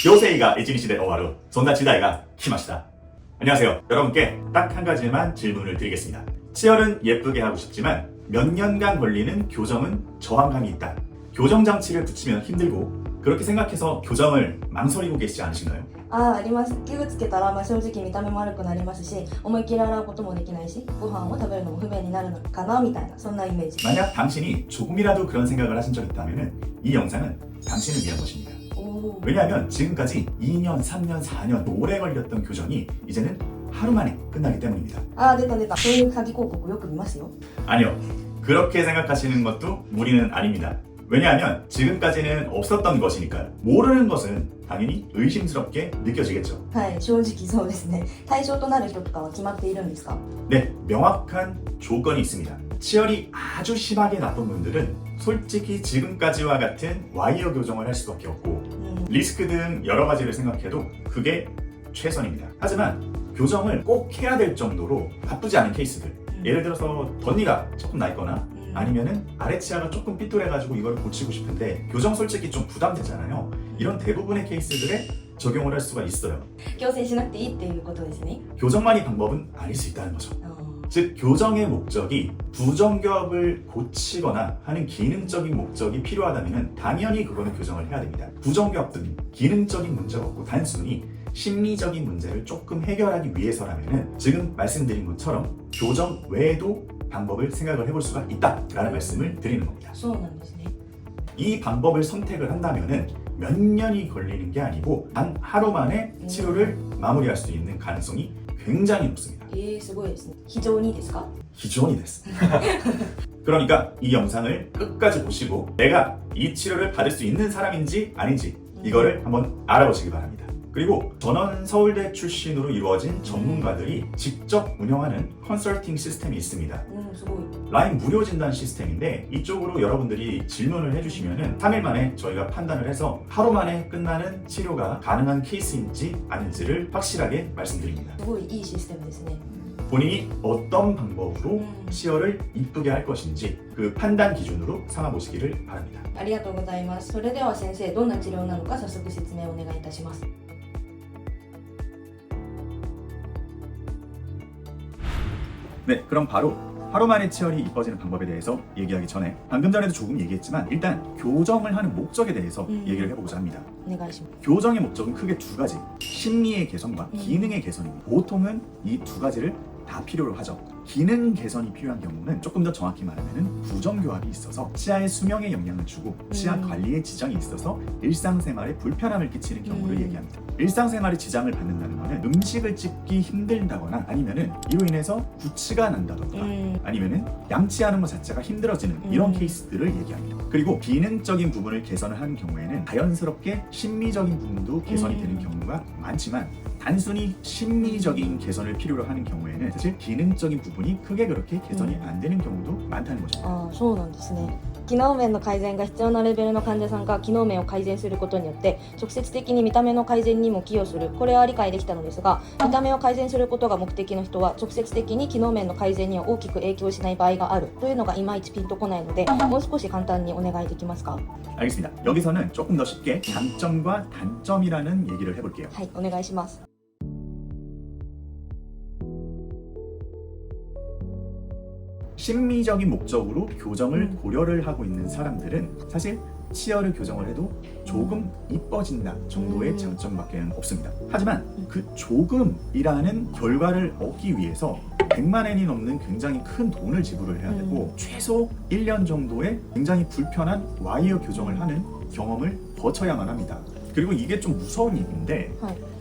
요새이가 이진이 시대 오하루 손다 지다이가 키마시다. 안녕하세요. 여러분께 딱 한 가지만 질문을 드리겠습니다. 치열은 예쁘게 하고 싶지만 몇 년간 걸리는 교정은 저항감이 있다. 교정 장치를 붙이면 힘들고 그렇게 생각해서 교정을 망설이고 계시지 않으신가요? あります。器具つけたら、正直見た目も悪くなりますし、思いっきり洗うこともできないし、ご飯を食べるのも不便になるのかなみたいな、そんなイメージ。 만약 당신이 조금이라도 그런 생각을 하신 적 있다면 이 영상은 당신을 위한 것입니다. おー 왜냐하면 지금까지 2년, 3년, 4년 오래 걸렸던 교정이 이제는 하루 만에 끝나기 때문입니다. 出た出た。そういう詐欺広告よく見ますよ。 아니요. 그렇게 생각하시는 것도 무리는 아닙니다. 왜냐하면 지금까지는 없었던 것이니까요. 모르는 것은 당연히 의심스럽게 느껴지겠죠. はい、正直そうですね。対象となる人とかは決まっているんですか？ 네, 명확한 조건이 있습니다. 치열이 아주 심하게 나쁜 분들은 솔직히 지금까지와 같은 와이어 교정을 할 수밖에 없고 리스크 등 여러 가지를 생각해도 그게 최선입니다. 하지만 교정을 꼭 해야 될 정도로 바쁘지 않은 케이스들, 예를 들어서 덧니가 조금 나 있거나 아니면은 아래 치아가 조금 삐뚤해가지고 이걸 고치고 싶은데 교정 솔직히 좀 부담되잖아요. 이런 대부분의 케이스들에 적용을 할 수가 있어요. 強制しなくていいっていうことですね。 교정만이 방법은 아닐 수 있다는 거죠. 즉 교정의 목적이 부정교합을 고치거나 하는 기능적인 목적이 필요하다면 당연히 그거는 교정을 해야 됩니다. 부정교합 등 기능적인 문제가 없고 단순히 심리적인 문제를 조금 해결하기 위해서라면 지금 말씀드린 것처럼 교정 외에도 방법을 생각을 해볼 수가 있다라는 말씀을 드리는 겁니다. そうなんですね。 이 방법을 선택을 한다면 몇 년이 걸리는 게 아니고 단 하루 만에 치료를 마무리할 수 있는 가능성이 굉장히 높습니다. すごいですね。非常にですか？ 기존이 됐습니다. 그러니까 이 영상을 끝까지 보시고 내가 이 치료를 받을 수 있는 사람인지 아닌지 이거를 한번 알아보시기 바랍니다. 그리고 전원 서울대 출신으로 이루어진 전문가들이 직접 운영하는 컨설팅 시스템이 있습니다. すごい。 라인 무료 진단 시스템인데 이쪽으로 여러분들이 질문을 해주시면 3일 만에 저희가 판단을 해서 하루 만에 끝나는 치료가 가능한 케이스인지 아닌지를 확실하게 말씀드립니다. すごいいいシステムですね。 본인이 어떤 방법으로 치열을 이쁘게 할 것인지 그 판단 기준으로 삼아보시기를 바랍니다. ありがとうございます。それでは先生、どんな治療なのか早速説明をお願いいたします。 네, 그럼 바로 하루 만에 치열이 이뻐지는 방법에 대해서 얘기하기 전에 방금 전에도 조금 얘기했지만 일단 교정을 하는 목적에 대해서 얘기를 해보고자 합니다. お願いします。 교정의 목적은 크게 두 가지, 심리의 개선과 기능의 개선입니다. 보통은 이 두 가지를 다 필요로 하죠. 기능 개선이 필요한 경우는 조금 더 정확히 말하면 부정교합이 있어서 치아의 수명에 영향을 주고 치아 관리에 지장이 있어서 일상생활에 불편함을 끼치는 경우를 얘기합니다. 일상생활에 지장을 받는다는 것은 음식을 찝기 힘들다거나 아니면은 이로 인해서 구취가 난다던가 아니면은 양치하는 것 자체가 힘들어지는 이런 케이스들을 얘기합니다. 그리고 기능적인 부분을 개선을 하는 경우에는 자연스럽게 심미적인 부분도 개선이 되는 경우가 많지만 단순히 심리적인 개선을 필요로 하는 경우에는 사실 기능적인 부분이 크게 그렇게 개선이 안 되는 경우도 많다는 거죠. そうなんですね。機能面の改善が必要なレベルの患者さんが機能面を改善することによって直接的に見た目の改善にも寄与する、これは理解できたのですが、見た目を改善することが目的の人は直接的に機能面の改善には大きく影響しない場合があるというのがいまいちピンとこないので、もう少し簡単にお願いできますか？ 알겠습니다. 여기서는 조금 더 쉽게 장점과 단점이라는 얘기를 해볼게요. はい、お願いします。 심리적인 목적으로 교정을 고려를 하고 있는 사람들은 사실 치열을 교정을 해도 조금 이뻐진다 정도의 장점밖에 없습니다. 하지만 그 조금이라는 결과를 얻기 위해서 100만 엔이 넘는 굉장히 큰 돈을 지불을 해야 되고 최소 1년 정도의 굉장히 불편한 와이어 교정을 하는 경험을 거쳐야만 합니다. 그리고 이게 좀 무서운 얘기인데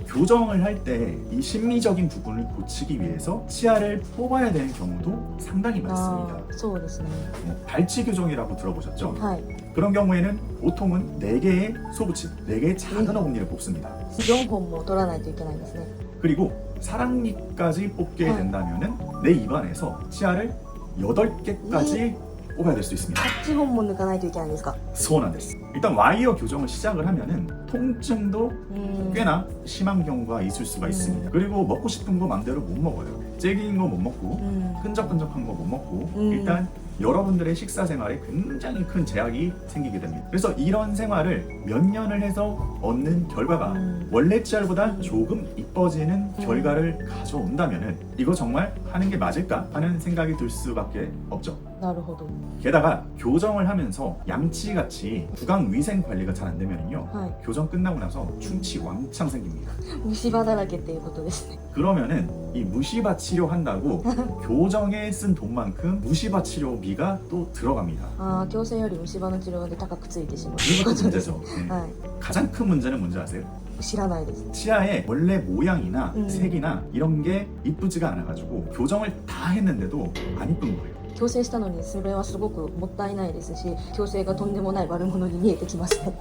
교정을 할 때 이 심리적인 부분을 고치기 위해서 치아를 뽑아야 되는 경우도 상당히 많습니다. そうですね。 발치 교정이라고 들어보셨죠? はい。 그런 경우에는 보통은 4개의 소부치, 4개의 작은 어금니를 뽑습니다. 4本も取らないといけないですね。 그리고 사랑니까지 뽑게 된다면 내 입안에서 치아를 8개까지 뽑아야 될 수 있습니다. 8本も抜かないといけないんですか？ 소원한데스. 일단 와이어 교정을 시작을 하면은 통증도 꽤나 심한 경우가 있을 수가 있습니다. 그리고 먹고 싶은 거 맘대로 못 먹어요. 질긴 거 못 먹고 끈적끈적한 거 못 먹고 일단 여러분들의 식사 생활에 굉장히 큰 제약이 생기게 됩니다. 그래서 이런 생활을 몇 년을 해서 얻는 결과가 원래 치아보다 조금 이뻐지는 결과를 가져온다면은 이거 정말 하는 게 맞을까 하는 생각이 들 수밖에 없죠. なるほど。 게다가 교정을 하면서 양치같이 구강 위생 관리가 잘 안 되면요 はい。 교정 끝나고 나서 충치 왕창 생깁니다. 虫歯だらけっていうことですね。 그러면은 이 무시바 치료한다고 교정에 쓴 돈만큼 무시바 치료비가 또 들어갑니다. ああ、矯正より虫歯の治療で高くついてしまう。 그것도 문제죠. 네. は 가장 큰 문제는 뭔지 아세요? い。知らないです。 치아의 원래 모양이나 음. 색이나 이런 게 이쁘지가 않아가지고 교정을 다 했는데도 안 이쁜 거예요. 矯正したのにそれはすごくもったいないですし、矯正がとんでもない悪者に見えてきますね。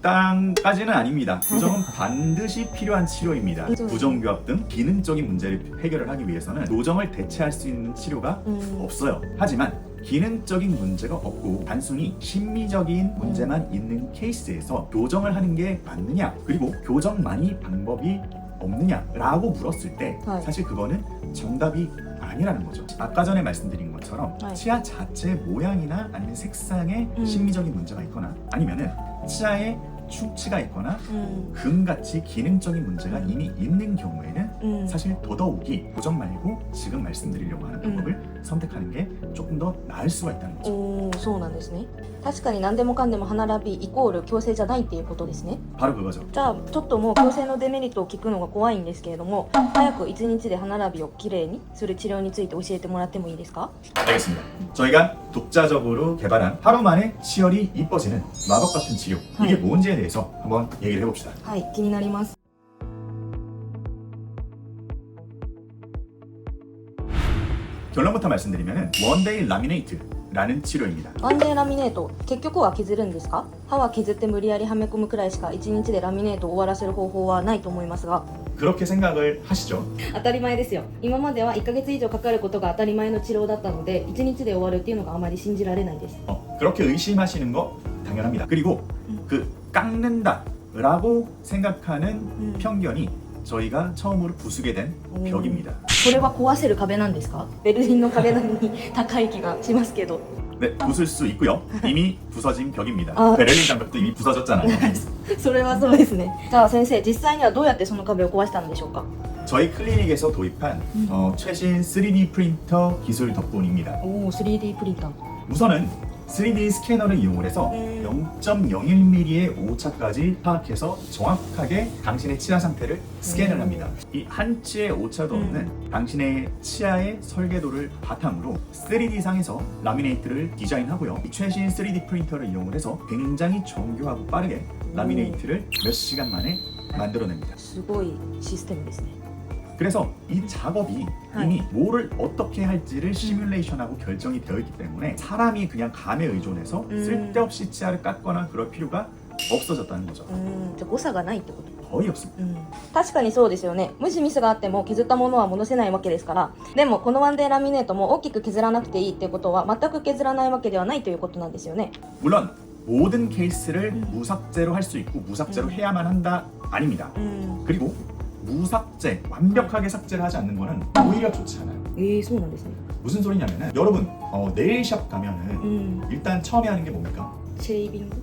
땅까지는 아닙니다. 교정은 반드시 필요한 치료입니다. 부정교합 등 기능적인 문제를 해결을 하기 위해서는 교정을 대체할 수 있는 치료가 없어요. 하지만 기능적인 문제가 없고 단순히 심미적인 문제만 있는 케이스에서 교정을 하는 게 맞느냐, 그리고 교정만이 방법이 없느냐라고 물었을 때 네. 사실 그거는 정답이 아니라는 거죠. 아까 전에 말씀드린 것처럼 네. 치아 자체 모양이나 아니면 색상에 심미적인 문제가 있거나 아니면은 치아에 충치가 있거나 うん。 금같이 기능적인 문제가 이미 있는 경우에는 うん。 사실 더더욱이 교정 말고 지금 말씀드리려고 하는 방법을 선택하는 게 조금 더 나을 수가 있다는 거죠. おー、そうなんですね。確かに何でもかんでも歯並びイコール矯正じゃないっていうことですね。 바로 그거죠. じゃあちょっともう矯正のデメリットを聞くのが怖いんですけれども、早く1日で歯並びをきれいにする治療について教えてもらってもいいですか？ 알겠습니다. 저희가 독자적으로 개발한 하루 만에 치열이 이뻐지는 마법 같은 치료, 이게 네. 뭔지에 대해서 한번 얘기를 해봅시다. はい、気になります。 결론부터 말씀드리면 원데이 라미네이트라는 치료입니다. ワンデーラミネート、結局は削るんですか？歯は削って無理やりはめ込むくらいしか1日でラミネートを終わらせる方法はないと思いますが。 그렇게 생각을 하시죠? 当たり前ですよ。今までは1ヶ月以上かかることが当たり前の治療だったので、1日で終わるっていうのがあまり信じられないです。 그렇게 의심하시는 거 당연합니다. 그리고 그 깎는다라고 생각하는 편견이 저희가 처음으로 부수게 된 벽입니다. これは壊せる壁なんですか？ベルリンの壁並みに高い気がしますけど。 네, 부술 수 있고요. 이미 부서진 벽입니다. 아. 베를린 장벽도 이미 부서졌잖아요. それはそうですね。じゃあ先生、実際にはどうやってその壁を壊したんでしょうか？ 저희 클리닉에서 도입한 최신 3D 프린터 기술 덕분입니다. おお、3D プリンター。 우선은 3D 스캐너를 이용해서 0.01mm의 오차까지 파악해서 정확하게 당신의 치아 상태를 스캔을 합니다. 이 한 치의 오차도 없는 당신의 치아의 설계도를 바탕으로 3D상에서 라미네이트를 디자인하고요. 이 최신 3D 프린터를 이용해서 굉장히 정교하고 빠르게 라미네이트를 몇 시간 만에 만들어냅니다. すごいシステムですね。 그래서 이 작업이 이미 뭐를 어떻게 할지를 시뮬레이션하고 결정이 되어 있기 때문에 사람이 그냥 감에 의존해서 쓸데없이 치아를 깎거나 그럴 필요가 없어졌다는 거죠. じゃあ誤差がないってこと。 거의 없습니다. 確かにそうですよね。もしミスがあっても削ったものは戻せないわけですから。でもこのワンデーラミネートも大きく削らなくていいってことは全く削らないわけではないということなんですよね。 물론 모든 케이스를 무삭제로 할 수 있고 무삭제로 해야만 한다 아닙니다. 그리고 무삭제, 완벽하게 삭제를 하지 않는 거는 오히려 좋지 않아요. そうなんですね。 무슨 소리냐면은 여러분 네일샵 가면은 일단 처음에 하는 게 뭡니까? シェービング。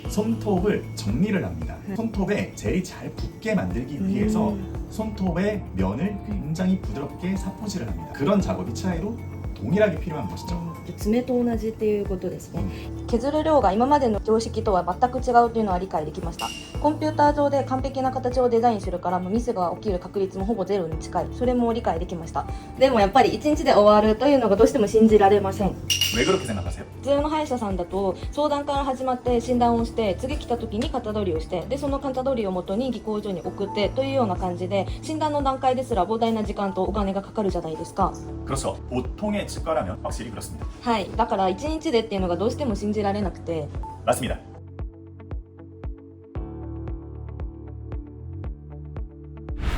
손톱을 정리를 합니다. 손톱에 젤이 잘 붙게 만들기 위해서 손톱의 면을 굉장히 부드럽게 사포질을 합니다. 그런 작업이 치아에도 동일하게 필요한 것이죠. 爪と同じっていうことですね。削る量が今までの常識とは全く違うというのは理解できました。コンピューター上で完璧な形をデザインするからミスが起きる確率もほぼゼロに近い。それも理解できました。でもやっぱり1日で終わるというのがどうしても信じられません。 왜 그렇게 생각하세요? 普通の歯医者さんだと相談から始まって診断をして次来た時に型取りをしてでその型取りをもとに技工所に送ってというような感じで診断の段階ですら膨大な時間とお金がかかるじゃないですか。 그렇죠. 보통의 치과라면 확실히 그렇습니다. はい、だから1日でっていうのがどうしても信じられなくて。 맞습니다.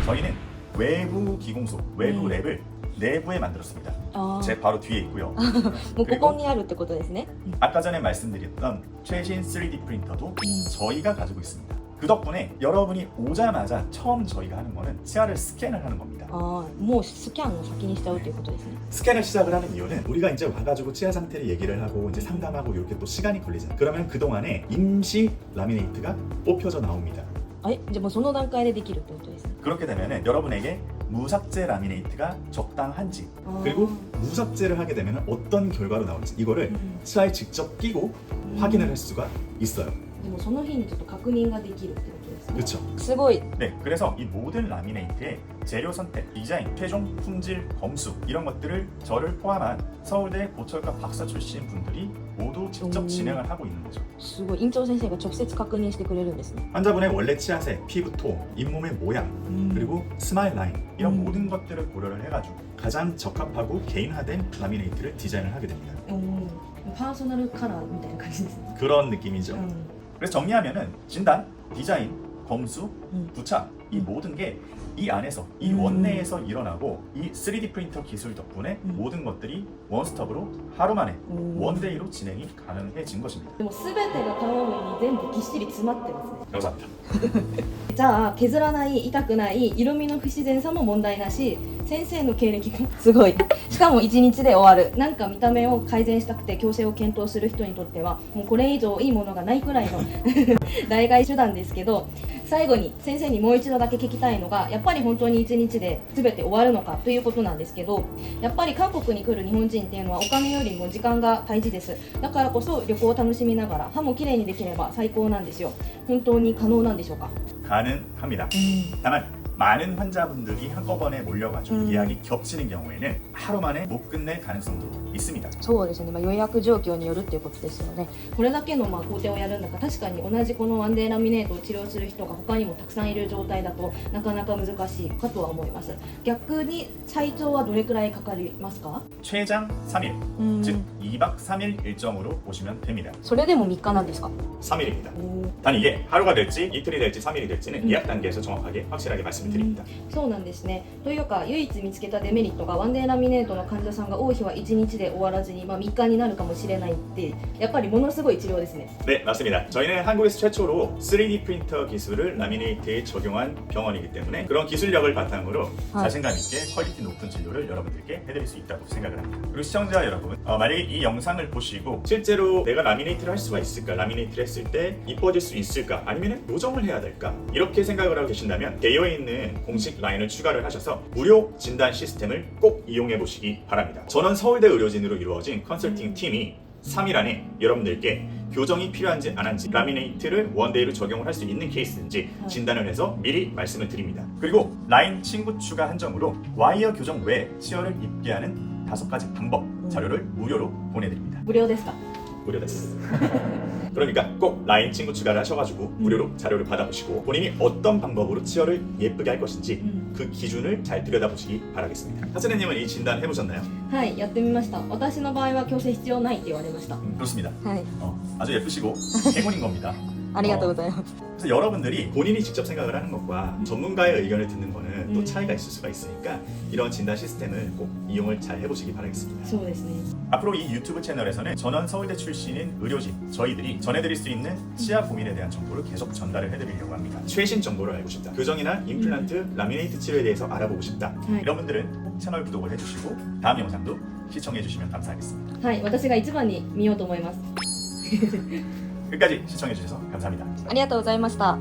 저희는 외부 기공소, 외부 랩을 내부에 만들었습니다. あ 제 바로 뒤에 있고요. もうここにあるってことですね。 아까 전에 말씀드렸던 최신 3D 프린터도 저희가 가지고 있습니다. 그 덕분에 여러분이 오자마자 처음 저희가 하는 거는 치아를 스캔을 하는 겁니다. ああ、もうスキャンを先にしちゃうということですね。 스캔을 시작을 하는 이유는 우리가 이제 와가지고 치아 상태를 얘기를 하고 이제 상담하고 이렇게 또 시간이 걸리잖아요. 그러면 그 동안에 임시 라미네이트가 뽑혀져 나옵니다. あれじゃあもうその段階でできるってことですね。 그렇게 되면은 여러분에게 무삭제 라미네이트가 적당한지 아. 그리고 무삭제를 하게 되면 어떤 결과로 나올지 이거를 치아에 직접 끼고 확인을 할 수가 있어요. でもその日にちょっと確認ができるってことですね。 그렇죠. すごい。 네, 그래서 이 모든 라미네이트의 재료 선택, 디자인, 최종 품질 검수 이런 것들을 저를 포함한 서울대 보철과 박사 출신 분들이 모두 직접 오. 진행을 하고 있는 거죠. すごい。院長先生が直接確認してくれるんですね。 환자분의 원래 치아색, 피부톤, 잇몸의 모양, 그리고 스마일 라인 이런 모든 것들을 고려를 해가지고 가장 적합하고 개인화된 라미네이트를 디자인을 하게 됩니다. パーソナルカラーみたいな感じですね。 그런 느낌이죠. 그래서 정리하면은 진단, 디자인, 검수, 음. 부착 이 모든 게 이 안에서 이 원내에서 일어나고 이 3D 프린터 기술 덕분에 모든 것들이 원스톱으로 하루 만에 원데이로 진행이 가능해진 것입니다. でも全てが顔面に全部ぎっしり詰まってますね。 감사합니다. じゃあ削らない痛くない色味の不自然さも問題なし、先生の経歴がすごい、しかも1日で終わる。なんか見た目を改善したくて矯正を検討する人にとってはもうこれ以上いいものがないくらいの代替手段ですけど、最後に先生にもう一度だけ聞きたいのが、やっぱり本当に1日で全て終わるのかということなんですけど、やっぱり韓国に来る日本人っていうのはお金よりも時間が大事です。だからこそ旅行を楽しみながら歯もきれいにできれば最高なんですよ。本当に可能なんでしょうか？ 가능합니다. 다만 많은 환자분들이 한꺼번에 몰려가지고 예약이 겹치는 경우에는 하루 만에 못 끝낼 가능성도 있습니다. そうですね、予約状況によるっていうことですよね。これだけの工程をやるんだから、確かに同じこのワンデーラミネートを治療する人が他にもたくさんいる状態だとなかなか難しいかとは思います。逆に最長はどれくらいかかりますか？ 최장 3일, 즉 2박 3일 일정으로 보시면 됩니다. それでも3日なんですか？ 3일입니다. 단 이게 하루가 될지 이틀이 될지 3일이 될지는 예약 단계에서 정확하게 확실하게 말씀드립니다. そうなんですね。というか唯一見つけたデメリットがワンデーラミネートの患者さんが多い日は1日で終わらずに、3日になるかもしれないってやっぱりものすごい治療ですね。 네, 맞습니다. 저희는 한국에서 최초로 3D 프린터 기술을 라미네이트에 적용한 병원이기 때문에 그런 기술력을 바탕으로 자신감 있게 퀄리티 높은 진료를 여러분들께 해드릴 수 있다고 생각을 합니다. 그리고 시청자 여러분, 만약에 이 영상을 보시고 실제로 내가 라미네이트를 할 수가 있을까, 라미네이트를 했을 때 이뻐질 수 있을까, 아니면 요정을 해야 될까 이렇게 생각을 하고 계신다면 개요에 있는 공식 라인을 추가를 하셔서 무료 진단 시스템을 꼭 이용해 보시기 바랍니다. 전원 서울대 의료진으로 이루어진 컨설팅 팀이 3일 안에 여러분들께 교정이 필요한지 안 한지, 라미네이트를 원데이로 적용을 할 수 있는 케이스인지 진단을 해서 미리 말씀을 드립니다. 그리고 라인 친구 추가 한정으로 와이어 교정 외에 치어를 입게 하는 5가지 방법 자료를 무료로 보내드립니다. 無料ですか？ 무료됐어. 그러니까 꼭 라인 친구 추가를 하셔가지고 무료로 자료를 받아보시고 본인이 어떤 방법으로 치어를 예쁘게 할 것인지 그 기준을 잘 들여다보시기 바라겠습니다. 하츠네님은 이 진단 해보셨나요? はい、やってみました。私の場合は矯正必要ないって言われました。 그렇습니다. はい、 아주 예쁘시고 행운인 겁니다. ありがとうございます。 그래서 여러분들이 본인이 직접 생각을 하는 것과 전문가의 의견을 듣는 거는 또 차이가 있을 수가 있으니까 이런 진단 시스템을 꼭 이용을 잘 해보시기 바라겠습니다. そうですね。 앞으로 이 유튜브 채널에서는 전원 서울대 출신인 의료진 저희들이 전해드릴 수 있는 치아 고민에 대한 정보를 계속 전달을 해드리려고 합니다. 최신 정보를 알고 싶다, 교정이나 임플란트, 라미네이트 치료에 대해서 알아보고 싶다, 이런 분들은 꼭 채널 구독을 해주시고 다음 영상도 시청해주시면 감사하겠습니다. はい、私が一番に見ようと思います。 끝까지 시청해주셔서 감사합니다. ありがとうございました。